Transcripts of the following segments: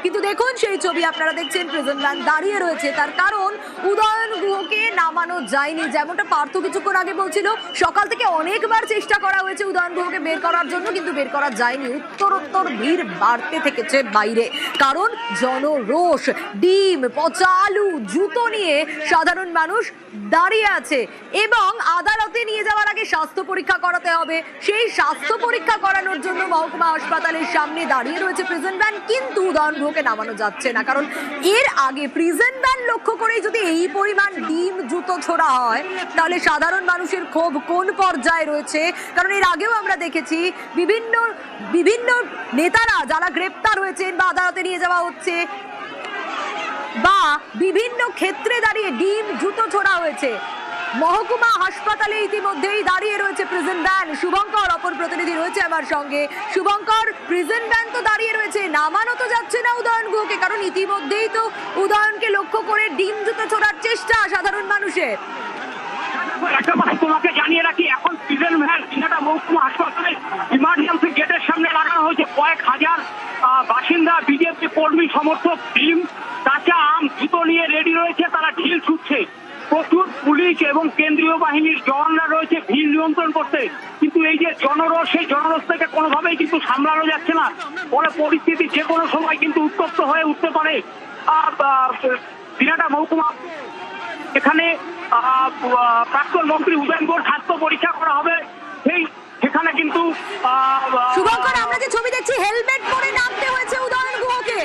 কিন্তু দেখুন সেই ছবি আপনারা দেখছেন, প্রিজন ভ্যান দাঁড়িয়ে রয়েছে। তার কারণ উদয়ন গুহকে নামানো যায়নি। যেমনটা পার্থ কিছুক্ষণ আগে বলছিল, সকাল থেকে অনেকবার চেষ্টা করা হয়েছে উদয়ন গুহকে বের করার জন্য, কিন্তু বের করা যায়নি। উত্তরোত্তর ভিড় বাড়তে থেকেছে বাইরে, কারণ জনরোষ। ডিম, পচা আলু, জুতো নিয়ে সাধারণ মানুষ দাঁড়িয়ে আছে এবং আদালতে নিয়ে যাওয়ার আগে স্বাস্থ্য পরীক্ষা করাতে হবে। সেই স্বাস্থ্য পরীক্ষা করানোর জন্য মহকুমা হাসপাতালের সামনে দাঁড়িয়ে রয়েছে প্রিজন ভ্যান, কিন্তু উদয়ন গুহকে নামানো যাচ্ছে না। কারণ এর আগে প্রিজন ভ্যান লক্ষ্য করেই যদি এই পরিমাণ ডিম, জুতো ছোড়া হয়, তাহলে সাধারণ মানুষের ক্ষোভ কোন পর্যায়ে রয়েছে। কারণ এর আগেও আমরা দেখেছি বিভিন্ন নেতারা যারা গ্রেপ্তার হয়েছেন বা আদালতে নিয়ে যাওয়া হচ্ছে, বা বিভিন্ন ক্ষেত্রে দাঁড়িয়ে ডিম, জুতো ছোড়া হয়েছে। মহকুমা হাসপাতালে ইতিমধ্যেই দাঁড়িয়ে রয়েছে প্রিজন ভ্যান। শুভঙ্কর অপর প্রতিনিধি রয়েছে আমার সঙ্গে। শুভঙ্কর, প্রিজন ভ্যান তো দাঁড়িয়ে রয়েছে, নামানো তো যাচ্ছে না উদয়ন গুহকে, কারণ ইতিমধ্যেই তো উদয়নকে লক্ষ্য করে ডিম, জুতো ছোড়ার চেষ্টা সাধারণ মানুষের। তোমাকে জানিয়ে রাখি, এখন প্রিজন ভ্যান দিনহাটা মহকুমা হাসপাতালে ইমার্জেন্সি গেটের সামনে লাগানো হয়েছে। কয়েক হাজার বাসিন্দা, বিজেপি কর্মী সমর্থক ডিম, কাঁচা আম, জুতো নিয়ে রেডি রয়েছে। তারা ঢিল ছুটছে। প্রচুর পুলিশ এবং কেন্দ্রীয় বাহিনীর জওয়ানরা রয়েছে ভিড় নিয়ন্ত্রণ করতে। কিন্তু এই যে জনরোষ, সেই জনরোষ থেকে কোনোভাবেই কিন্তু সামলানো যাচ্ছে না। পরে পরিস্থিতি যে কোনো সময় কিন্তু উত্তপ্ত হয়ে উঠতে পারে। দিনহাটা মহকুমা এখানে প্রাক্তন মন্ত্রী উদয়ন গুহর স্বাস্থ্য পরীক্ষা করা হবে। সেখানে কিন্তু শুভঙ্কর, আমরা যে ছবি দেখছি, হেলমেট পরে নামতে হয়েছে উদয়ন গুহকে।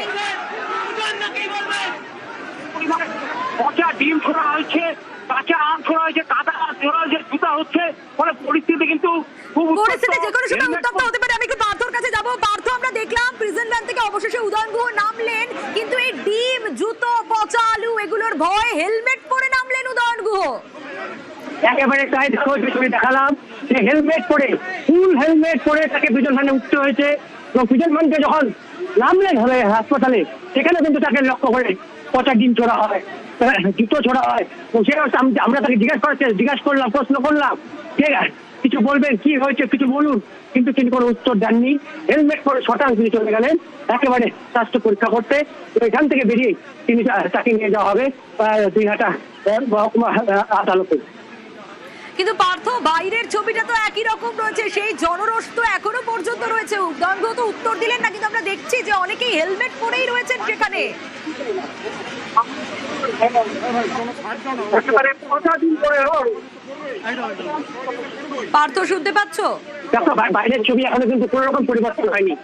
পচা ডিম ছোড়া হয়েছে, কাঁচা আম ছোড়া হয়েছে, কাদা ছোড়া হয়েছে, জুতা হচ্ছে। ফলে পরিস্থিতি কিন্তু পরিস্থিতি যে কোনো সময় উত্তপ্ত হতে পারে। আমি একটু পার্থর কাছে যাবো। পার্থ, আমরা দেখলাম প্রিজন ভ্যান থেকে অবশেষে উদয়ন গুহ নামলেন, কিন্তু এই ডিম, জুতো, পচা আলু এগুলোর ভয় হেলমেট পরে নামলেন উদয়ন গুহ। একেবারে তাই, দেখালাম যে হেলমেট পরে, ফুল হেলমেট পরে তাকে প্রিজন ভ্যানে উঠতে হয়েছে। এবং প্রিজন ভ্যানকে যখন নামলেন হবে হাসপাতালে, সেখানে কিন্তু তাকে লক্ষ্য করে পচা ডিম ছোড়া হয়, জুতো ছোড়া হয়। আমরা তাকে জিজ্ঞাসা করলাম, প্রশ্ন করলাম যে কিছু বলবেন, কি হয়েছে কিছু বলুন, কিন্তু তিনি কোনো উত্তর দেননি। হেলমেট পরে শটান তিনি চলে গেলেন একেবারে স্বাস্থ্য পরীক্ষা করতে। এখান থেকে বেরিয়ে তাকে নিয়ে যাওয়া হবে দিনহাটা মহকুমা আদালতে। কিন্তু পার্থ, বাইরের ছবিটা তো একই রকম রয়েছে, সেই জনরোষ তো এখনো পর্যন্ত রয়েছে। উদয়ন গুহ তো উত্তর দিলেন না, কিন্তু আমরা দেখছি যে অনেকেই হেলমেট পরেই রয়েছেন সেখানে। পার্থ, শুনতে পাচ্ছ? দেখো, বাইরের ছবি এখনো কিন্তু কোন রকম পরিবর্তন হয়নি।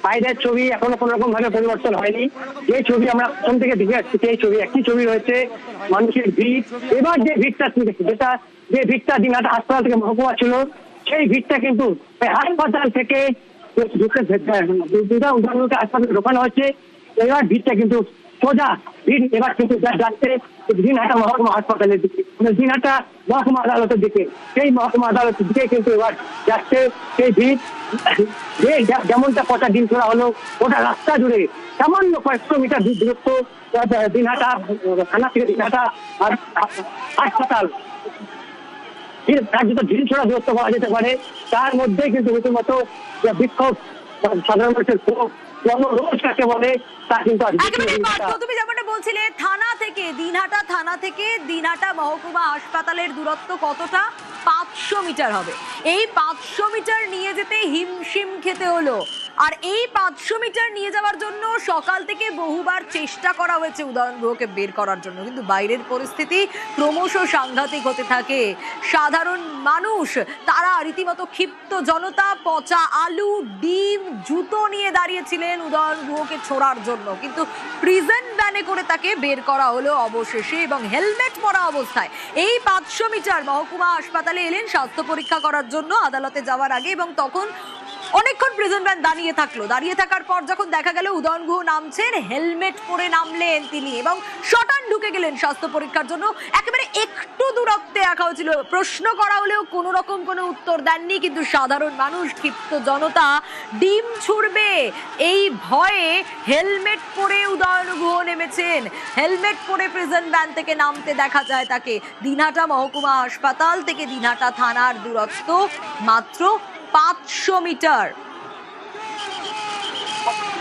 বাইরের ছবি এখনো কোন রকম ভাবে পরিবর্তন হয়নি। যে ছবি আমরা প্রথম থেকে দেখে আসছি, সেই ছবি একই ছবি রয়েছে। মানুষের ভিড়, এবার যে ভিড়টা যে ভিড়টা দিনহাটা হাসপাতাল থেকে মহকুমা ছিল, সেই ভিড়টা কিন্তু হাসপাতাল থেকে হাসপাতালে ঢোকানো হচ্ছে। এবার ভিড়টা কিন্তু সোজা ভিড় এবার কিন্তু যাচ্ছে দিনহাটা মহকুমা হাসপাতালের দিকে, দিনহাটা মহকুমা আদালতের দিকে। সেই মহকুমা আদালতের দিকে কিন্তু এবার যাচ্ছে সেই ভিড়। যেমনটা পচা ডিম ছোড়া হলো, ওটা রাস্তা জুড়ে সামান্য কয়েকশো মিটার দূরত্ব দিনহাটা থানা থেকে দিনহাটা হাসপাতাল, যত ঢিল ছোড়া দূরত্ব পাওয়া যেতে পারে, তার মধ্যে কিন্তু রীতিমতো বিক্ষোভ, সাধারণ মানুষের ক্ষোভ, জনরোষ কাকে বলে তা কিন্তু তুমি যেমনটা বলছিলে, দিনহাটা থানা থেকে দিনহাটা মহকুমা হাসপাতালের দূরত্ব কতটা? 500 মিটার হবে। এই 500 মিটার নিয়ে যেতে হিমশিম খেতে হলো। আর এই 500 মিটার নিয়ে যাওয়ার জন্য সকাল থেকে বহুবার চেষ্টা করা হয়েছে উদয়ন গুহকে বের করার জন্য, কিন্তু বাইরের পরিস্থিতি ক্রমশ সাংঘাতিক হতে থাকে। সাধারণ মানুষ তারা রীতিমতো ক্ষিপ্ত, জনতা পচা আলু, ডিম, জুতো নিয়ে দাঁড়িয়েছিলেন উদয়ন গুহকে ছোড়ার জন্য, কিন্তু প্রিজন ভ্যানে করে তাকে বের করা হলো অবশেষে, এবং হেলমেট পরা অবস্থায়। এই 500 মিটার মহকুমা হাসপাতালে এলেন স্বাস্থ্য পরীক্ষা করার জন্য আদালতে যাওয়ার আগে, এবং তখন অনেকক্ষণ প্রিজন ভ্যান দাঁড়িয়ে থাকলো। দাঁড়িয়ে থাকার পর যখন দেখা গেল উদয়ন গুহ নামছেন, হেলমেট পরে নামলেন তিনি এবং শটান ঢুকে গেলেন স্বাস্থ্য পরীক্ষার জন্য। একেবারে একটু দূরত্বে রাখা হয়েছিল, প্রশ্ন করা হলেও কোনো রকম কোনো উত্তর দেননি। কিন্তু সাধারণ মানুষ, ক্ষিপ্ত জনতা ডিম ছুড়বে এই ভয়ে হেলমেট পরে উদয়ন গুহ নেমেছেন। হেলমেট পরে প্রিজন ভ্যান থেকে নামতে দেখা যায় তাকে। দিনহাটা মহকুমা হাসপাতাল থেকে দিনহাটা থানার দূরত্ব মাত্র 500 মিটার।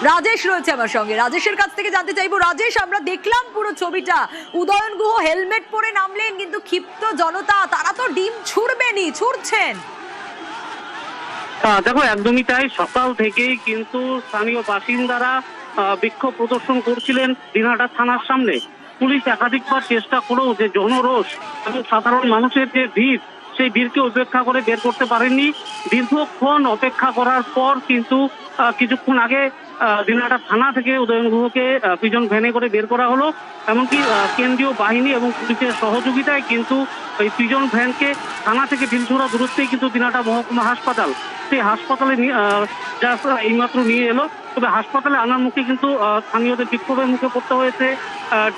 রাজেশ রয়েছে আমার সঙ্গে, রাজেশের কাছ থেকে জানতে চাইবো। রাজেশ, আমরা দেখলাম পুরো ছবিটা, উদয়ন গুহ হেলমেট পরে নামলেন, কিন্তু ক্ষিপ্ত জনতা তারা তো ডিম ছুড়বেনই, ছুড়ছেন। দেখো একদমই তাই, সকাল থেকেই কিন্তু স্থানীয় বাসিন্দারা বিক্ষোভ প্রদর্শন করছিলেন দিনহাটা থানার সামনে। পুলিশ একাধিকবার চেষ্টা করেও যে জনরোষ এবং সাধারণ মানুষের যে ভিড়, সেই ভিড়কে উপেক্ষা করে বের করতে পারেননি। দীর্ঘক্ষণ অপেক্ষা করার পর কিন্তু কিছুক্ষণ আগে দিনহাটা থানা থেকে উদয়ন গুহকে প্রিজন ভ্যানে করে বের করা হলো। এমনকি কেন্দ্রীয় বাহিনী এবং পুলিশের সহযোগিতায় কিন্তু এই প্রিজন ভ্যানকে থানা থেকে ঢিলছোড়া দূরত্বেই কিন্তু দিনহাটা মহকুমা হাসপাতাল, সেই হাসপাতালে যা এইমাত্র নিয়ে এলো। তবে হাসপাতালে আনার মুখে কিন্তু স্থানীয়দের বিক্ষোভের মুখে পড়তে হয়েছে,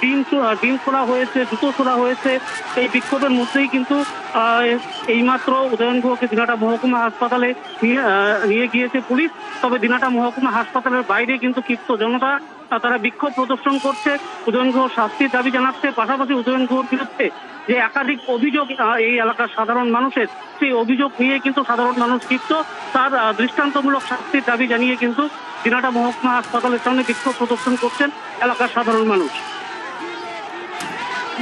ডিম ছোড়া হয়েছে, জুতো ছোড়া হয়েছে। এই বিক্ষোভের মধ্যেই কিন্তু এইমাত্র উদয়ন গুহকে দিনহাটা মহকুমা হাসপাতালে নিয়ে গিয়েছে পুলিশ। তবে দিনহাটা মহকুমা হাসপাতালের বাইরে কিন্তু ক্ষিপ্ত জনতা তারা বিক্ষোভ প্রদর্শন করছে, উদয়ন গুহ শাস্তির দাবি জানাচ্ছে। পাশাপাশি উদয়ন গুহর বিরুদ্ধে যে একাধিক অভিযোগ এই এলাকার সাধারণ মানুষের, সেই অভিযোগ নিয়ে কিন্তু সাধারণ মানুষ ক্ষিপ্ত। তার দৃষ্টান্তমূলক শাস্তির দাবি জানিয়ে কিন্তু দিনহাটা মহকুমা হাসপাতালের সামনে বিক্ষোভ প্রদর্শন করছেন এলাকার সাধারণ মানুষ।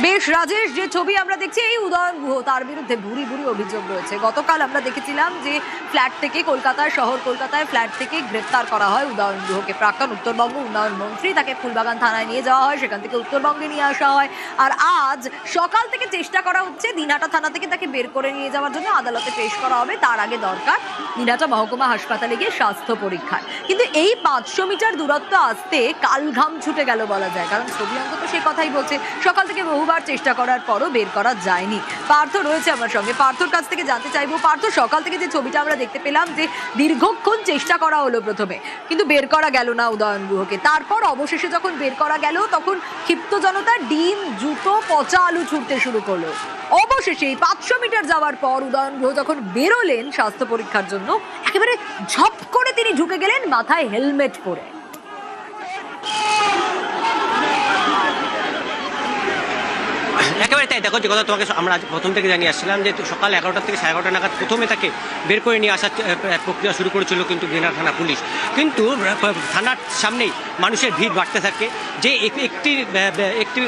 বেশ রাজেশ, যে ছবি আমরা দেখছি, এই উদয়ন গুহ, তার বিরুদ্ধে ভুরি ভুরি অভিযোগ রয়েছে। গতকাল আমরা দেখেছিলাম যে ফ্ল্যাট থেকে কলকাতায়, শহর কলকাতায় ফ্ল্যাট থেকে গ্রেপ্তার করা হয় উদয়ন গুহকে। প্রাক্তন উত্তরবঙ্গ উন্নয়ন মন্ত্রী, তাকে ফুলবাগান থানায় নিয়ে যাওয়া হয়, সেখান থেকে উত্তরবঙ্গে নিয়ে আসা হয়। আর আজ সকাল থেকে চেষ্টা করা হচ্ছে দিনহাটা থানা থেকে তাকে বের করে নিয়ে যাওয়ার জন্য, আদালতে পেশ করা হবে। তার আগে দরকার দিনহাটা মহকুমা হাসপাতালে গিয়ে স্বাস্থ্য পরীক্ষার। কিন্তু এই 500 মিটার দূরত্ব আসতে কালঘাম ছুটে গেল বলা যায়, কারণ ছবি অন্তত সে কথাই বলছে, সকাল থেকে বহুবার চেষ্টা করার পরও বের করা যায়নি। পার্থ রয়েছে আমার সঙ্গে, পার্থর কাছ থেকে জানতে চাইবো। পার্থ, সকাল থেকে যে ছবিটা আমরা দেখতে পেলাম যে দীর্ঘক্ষণ চেষ্টা করা হলো প্রথমে, কিন্তু বের করা গেল না উদয়ন গুহকে। তারপর অবশেষে যখন বের করা গেল, তখন ক্ষিপ্ত জনতা ডিম, জুতো, পচা আলু ছুটতে শুরু করলো। অবশেষে 500 মিটার যাওয়ার পর উদয়ন গুহ যখন বেরোলেন স্বাস্থ্য পরীক্ষার জন্য, একেবারে ঝপ করে তিনি ঢুকে গেলেন মাথায় হেলমেট পরে। একেবারে তাই। দেখো, যে কথা তোমাকে আমরা প্রথম থেকে জানিয়ে আসছিলাম যে সকাল 11টা থেকে 11:30 নাগাদ প্রথমে তাকে বের করে নিয়ে আসার প্রক্রিয়া শুরু করেছিল কিন্তু দিনহাটা থানা পুলিশ। কিন্তু থানার সামনেই মানুষের ভিড় বাড়তে থাকে। যে একটি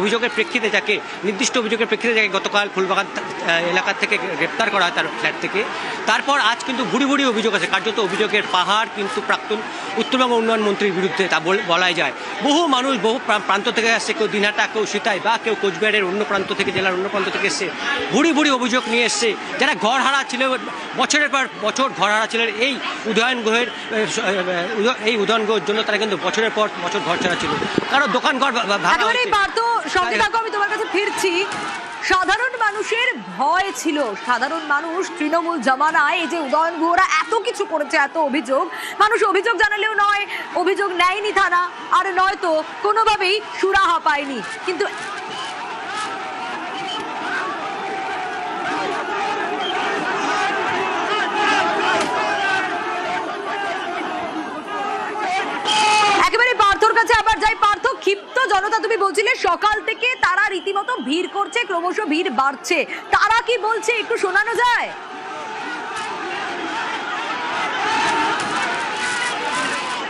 অভিযোগের প্রেক্ষিতে যাকে, নির্দিষ্ট অভিযোগের প্রেক্ষিতে যাকে গতকাল ফুলবাগান এলাকা থেকে গ্রেপ্তার করা হয় তার ফ্ল্যাট থেকে, তারপর আজ কিন্তু ভুরি ভুরি অভিযোগ আছে, কার্যত অভিযোগের পাহাড় কিন্তু প্রাক্তন উত্তরবঙ্গ উন্নয়ন মন্ত্রীর বিরুদ্ধে, তা বলাই যায়। বহু মানুষ বহু প্রান্ত থেকে আসছে, কেউ দিনহাটা, কেউ সিতাই, বা কেউ কোচবিহারের অন্য প্রান্ত থেকে, জেলার অন্য প্রান্ত থেকে এসছে, ভুরি ভুরি অভিযোগ নিয়ে এসছে। যারা ঘর হারা ছিল, বছরের পর বছর ঘর হারা ছিলেন এই উদয়ন গুহের জন্য, তারা কিন্তু বছরের পর বছর ঘর ছাড়া ছিল, কারণ দোকান ঘর ভাড়া হয়েছে। সঙ্গে থাকো, আমি তোমার কাছে ফিরছি। সাধারণ মানুষের ভয় ছিল, সাধারণ মানুষ তৃণমূল জামানায় এই যে উদয়ন গুহরা এত কিছু করেছে, এত অভিযোগ, মানুষ অভিযোগ জানালেও নয় অভিযোগ নেয়নি থানা, আর নয়তো কোনোভাবেই সুরাহা পায়নি। কিন্তু একেবারে পার্থর কাছে আবার যাই। পার্থ, ক্ষিপ্ত জনতা তুমি বলছিলে সকাল থেকে তারা রীতিমতো ভিড় করছে, ক্রমশ ভিড় বাড়ছে, তারা কি বলছে একটু শোনানো যায়?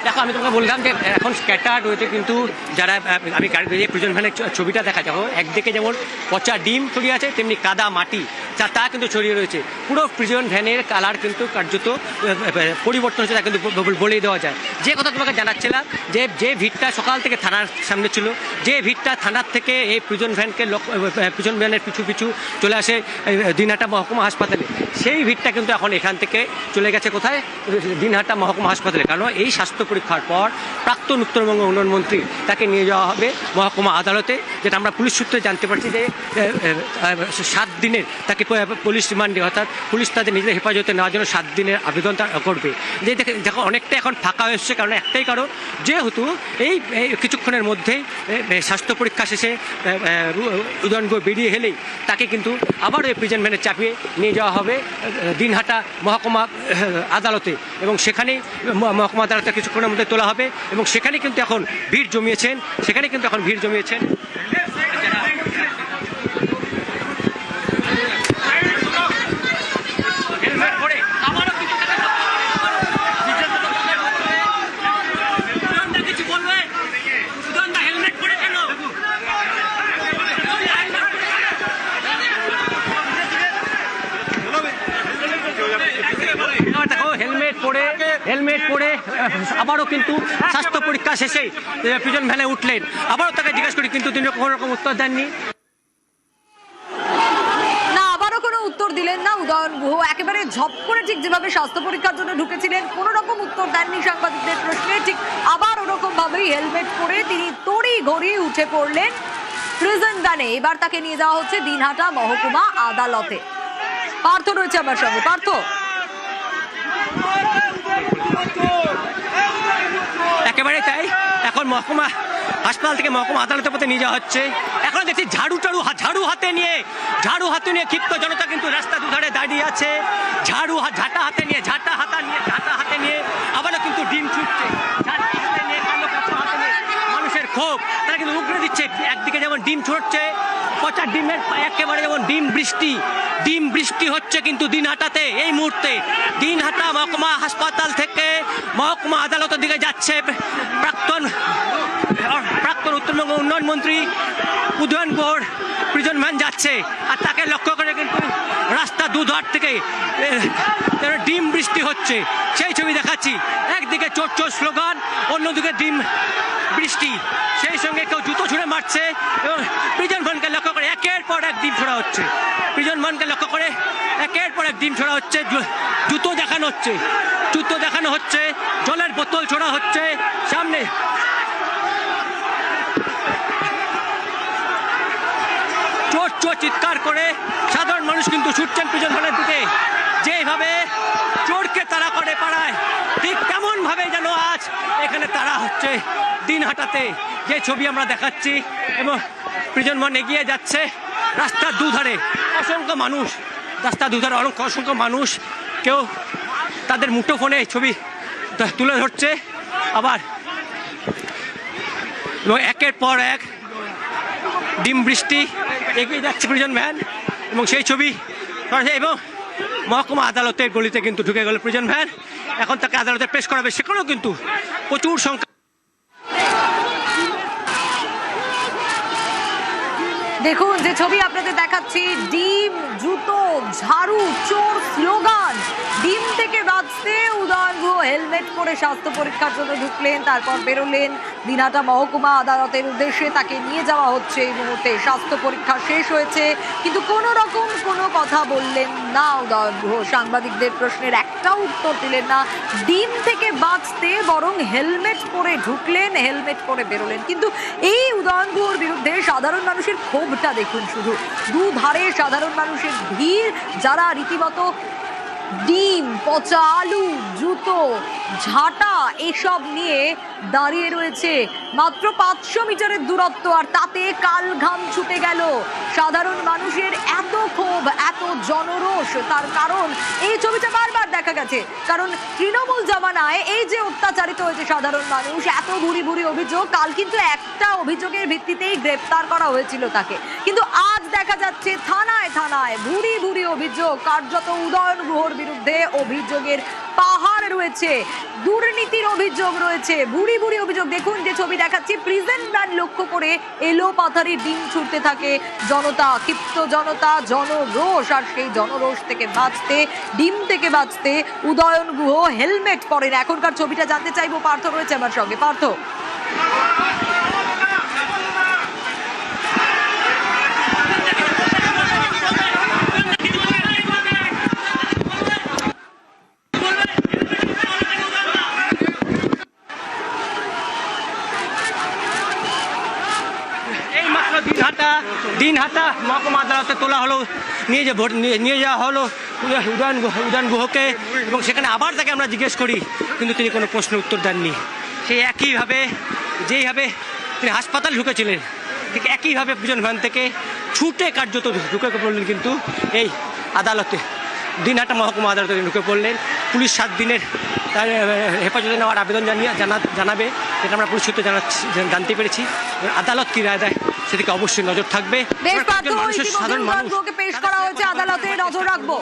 দেখো, আমি তোমাকে বললাম যে এখন স্ক্যাটার রয়েছে, কিন্তু যারা আমি প্রিজন ভ্যানের ছবিটা দেখা যাবো, একদিকে যেমন পচা ডিম ছড়িয়ে আছে, তেমনি কাদা মাটি তা কিন্তু ছড়িয়ে রয়েছে। পুরো প্রিজন ভ্যানের কালার কিন্তু কার্যত পরিবর্তন হচ্ছে, তা কিন্তু বলেই দেওয়া যায়। যে কথা তোমাকে জানাচ্ছিলাম, যে ভিড়টা সকাল থেকে থানার সামনে ছিল, যে ভিড়টা থানার থেকে এই প্রিজন ভ্যানের পিছু পিছু চলে আসে দিনহাটা মহকুমা হাসপাতালে, সেই ভিড়টা কিন্তু এখন এখান থেকে চলে গেছে কোথায়? দিনহাটা মহকুমা হাসপাতালে। কারণ এই স্বাস্থ্য পরীক্ষার পর প্রাক্তন উত্তরবঙ্গ উন্নয়ন মন্ত্রী তাকে নিয়ে যাওয়া হবে মহকুমা আদালতে, যেটা আমরা পুলিশ সূত্রে জানতে পারছি যে 7 দিনের তাকে পুলিশ রিমান্ডে, অর্থাৎ পুলিশ তাদের নিজেদের হেফাজতে নেওয়ার জন্য 7 দিনের আবেদন করবে। যে দেখো অনেকটা এখন ফাঁকা হয়ে এসছে, কারণ একটাই কারণ, যেহেতু এই কিছুক্ষণের মধ্যেই স্বাস্থ্য পরীক্ষা শেষে উদয়ন গুহ বেরিয়ে এলেই তাকে কিন্তু আবার ওই প্রিজন ভ্যানে চাপিয়ে নিয়ে যাওয়া হবে দিনহাটা মহকুমা আদালতে, এবং সেখানেই মহকুমা আদালতে কিছুক্ষণের মধ্যে তোলা হবে। এবং সেখানে কিন্তু এখন ভিড় জমিয়েছেন আবারও কিন্তু স্বাস্থ্য পরীক্ষা শেষে প্রিজন ভ্যানে উঠলেন। আবারও তাকে জিজ্ঞেস করি, কিন্তু তিনি কোনো রকম উত্তর দেননি। না, আবারও কোনো উত্তর দিলেন না উদয়ন গুহ। একেবারে ঝপ করে ঠিক যেভাবে স্বাস্থ্য পরীক্ষার জন্য ঢুকেছিলেন, কোনো রকম উত্তর দেননি সাংবাদিকদের প্রশ্নে। ঠিক আবার ওরকম ভাবেই হেলমেট পরে তিনি তড়ি ঘড়ি উঠে পড়লেন প্রিজন ভ্যানে। এবার তাকে নিয়ে যাওয়া হচ্ছে দিনহাটা মহকুমা আদালতে। পার্থ রয়েছে আমার সঙ্গে। পার্থ, একেবারে তাই, এখন মহকুমা হাসপাতাল থেকে মহকুমা আদালতের পথে নিয়ে যাওয়া হচ্ছে। এখন দেখছি ঝাড়ু হাতে নিয়ে ক্ষিপ্ত জনতা কিন্তু রাস্তা দুধারে দাঁড়িয়ে আছে। ঝাঁটা হাতে নিয়ে আবারও কিন্তু ডিম ছুটছে। ঝাঁটা হাতে নিয়ে, কালো কাপড় হাতে নিয়ে মানুষের ক্ষোভ তারা কিন্তু উগড়ে দিচ্ছে। একদিকে যেমন ডিম ছুটছে, পচা ডিমের একেবারে যেমন ডিম বৃষ্টি হচ্ছে কিন্তু দিনহাটাতে এই মুহূর্তে। দিনহাটা মহকুমা হাসপাতাল থেকে মহকুমা আদালতের দিকে যাচ্ছে প্রাক্তন উত্তরবঙ্গ উন্নয়ন মন্ত্রী উদয়ন গুহর প্রিজন ভ্যান যাচ্ছে। আর তাকে লক্ষ্য করে কিন্তু রাস্তা দুধার থেকে ডিম বৃষ্টি হচ্ছে, সেই ছবি দেখাচ্ছি। একদিকে চোর চোর স্লোগান, অন্যদিকে ডিম বৃষ্টি, সেই সঙ্গে কেউ জুতো ছুঁড়ে মারছে এবং প্রিজন ভ্যানকে লক্ষ্য করে একের পর এক ডিম ছোড়া হচ্ছে। জুতো দেখানো হচ্ছে, জলের বোতল ছোড়া হচ্ছে। সামনে চোর চিৎকার করে সাধারণ মানুষ কিন্তু ছুটছেন প্রিজন ভ্যানের দিকে। যেভাবে চোরকে তাড়া করে পাড়ায়, ঠিক তেমন ভাবে যেন আজ এখানে তাড়া হচ্ছে দিনহাটাতে, যে ছবি আমরা দেখাচ্ছি। এবং প্রিজন ভ্যান এগিয়ে যাচ্ছে রাস্তার দুধারে, অসংখ্য মানুষ কেউ তাদের মুঠোফোনে ছবি তুলে ধরছে। আবার এবং একের পর এক ডিম বৃষ্টি, এগিয়ে যাচ্ছে প্রিজন ভ্যান এবং সেই ছবি। এবং মহকুমা আদালতের গলিতে কিন্তু ঢুকে গেল প্রিজন ভ্যান। এখন তাকে আদালতে পেশ করাবে, সেখানেও কিন্তু প্রচুর সংখ্যা। দেখুন যে ছবি আপনাদের দেখাচ্ছি, ডিম, জুতো, ঝাড়ু, চোর স্লোগান। ডিম থেকে বাঁচতে উদয়ন গুহ হেলমেট পরে স্বাস্থ্য পরীক্ষার জন্য ঢুকলেন, তারপর বেরোলেন দিনহাটা মহকুমা আদালতের উদ্দেশ্যে। তাকে নিয়ে যাওয়া হচ্ছে এই মুহূর্তে। স্বাস্থ্য পরীক্ষা শেষ হয়েছে, কিন্তু কোনো রকম কোনো কথা বললেন না উদয়ন গুহ। সাংবাদিকদের প্রশ্নের একটাও উত্তর দিলেন না। ডিম থেকে বাঁচতে বরং হেলমেট পরে ঢুকলেন, হেলমেট পরে বেরোলেন। কিন্তু এই উদয়ন গুহর বিরুদ্ধে সাধারণ মানুষের ক্ষোভটা দেখুন শুধু। দুধারে সাধারণ মানুষের ভিড়, যারা রীতিমতো ডিম, পচা আলু, জুতো, ঝাঁটা এসব নিয়ে দাঁড়িয়ে রয়েছে। মাত্র 500 মিটারের দূরত্ব, আর তাতে কাল ঘাম ছুটে গেল। সাধারণ মানুষের এত ক্ষোভ, এত জনরোষ, তার কারণ এই ছবিটা বারবার দেখা গেছে। কারণ তৃণমূল জামানায় এই যে অত্যাচারিত হয়েছে সাধারণ মানুষ, এত ভুরি ভুরি অভিযোগ, কাল কিন্তু একটা অভিযোগের ভিত্তিতেই গ্রেপ্তার করা হয়েছিল তাকে। কিন্তু আজ দেখা যাচ্ছে থানায় থানায় ভুরি ভুরি অভিযোগ, কার্যত উদয়ন গুহর বিরুদ্ধে অভিযোগের পাহাড় রয়েছে, দুর্নীতির অভিযোগ রয়েছে, ভুরি ভুরি অভিযোগ। দেখুন যে ছবি দেখাচ্ছি, প্রিজন ভ্যান লক্ষ্য করে এলো পাথারি ডিম ছুটতে থাকে জনতা, ক্ষিপ্ত জনতা, জনরোষ। আর সেই জনরোষ থেকে বাঁচতে, ডিম থেকে বাঁচতে উদয়ন গুহ হেলমেট পরেন। এখনকার ছবিটা জানতে চাইবো, পার্থ রয়েছে আমার সঙ্গে। পার্থ, দিনহাটা মহকুমা আদালতে তোলা হলো, নিয়ে যাওয়া হলো উদয়ন গুহকে। এবং সেখানে আবার তাকে আমরা জিজ্ঞেস করি, কিন্তু তিনি কোনো প্রশ্নের উত্তর দেননি। সেই একইভাবে যেইভাবে তিনি হাসপাতাল ঢুকেছিলেন, ঠিক একইভাবে প্রিজন ভ্যান থেকে ছুটে কার্যত ঢুকে পড়লেন কিন্তু এই আদালতে, দিনহাটা মহকুমা আদালতে ঢুকে পড়লেন। পুলিশ 7 দিনের তার হেফাজতে নেওয়ার আবেদন জানাবে, এটা আমরা পুলিশ সূত্রে জানতে পেরেছি। আদালত কি রায় দেয় সেদিকে অবশ্যই নজর থাকবে। সাধারণ মানুষকে পেশ করা হয়েছে আদালতে, নজর রাখবো।